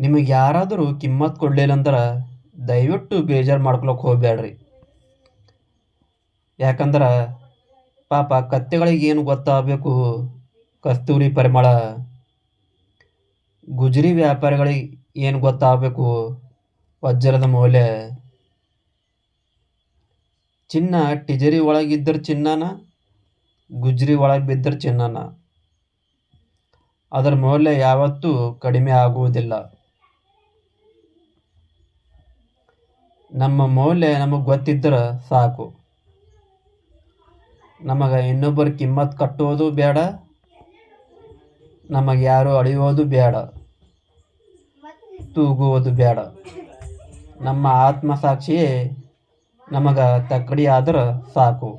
ನಿಮಗೆ ಯಾರಾದರೂ ಕಿಮ್ಮತ್ತು ಕೊಡಲಿಲ್ಲ ಅಂದ್ರೆ ದಯವಿಟ್ಟು ಬೇಜಾರು ಮಾಡ್ಕೊಳಕ್ಕೆ ಹೋಗಬೇಡ್ರಿ. ಯಾಕಂದ್ರೆ ಪಾಪ ಕತ್ತೆಗಳಿಗೆ ಏನು ಗೊತ್ತಾಗಬೇಕು ಕಸ್ತೂರಿ ಪರಿಮಳ, ಗುಜರಿ ವ್ಯಾಪಾರಿಗಳಿಗೆ ಏನು ಗೊತ್ತಾಗಬೇಕು ವಜ್ರದ ಮೌಲ್ಯ. ಚಿನ್ನ ಟಿಜರಿ ಒಳಗಿದ್ದರೆ ಚಿನ್ನನ, ಗುಜರಿ ಒಳಗೆ ಬಿದ್ದರೆ ಚಿನ್ನನ. ಅದರ ಮೌಲ್ಯ ಯಾವತ್ತೂ ಕಡಿಮೆ ಆಗುವುದಿಲ್ಲ. ನಮ್ಮ ಮೌಲ್ಯ ನಮಗೆ ಗೊತ್ತಿದ್ದರೆ ಸಾಕು. ನಮಗೆ ಇನ್ನೊಬ್ಬರ ಕಿಮ್ಮತ್ತು ಕಟ್ಟೋದು ಬೇಡ, ನಮಗೆ ಯಾರು ಅಳೆಯೋದು ಬೇಡ, ತೂಗುವುದು ಬೇಡ. ನಮ್ಮ ಆತ್ಮಸಾಕ್ಷಿಯೇ ನಮಗೆ ತಕ್ಕಡಿ ಆದ್ರೆ ಸಾಕು.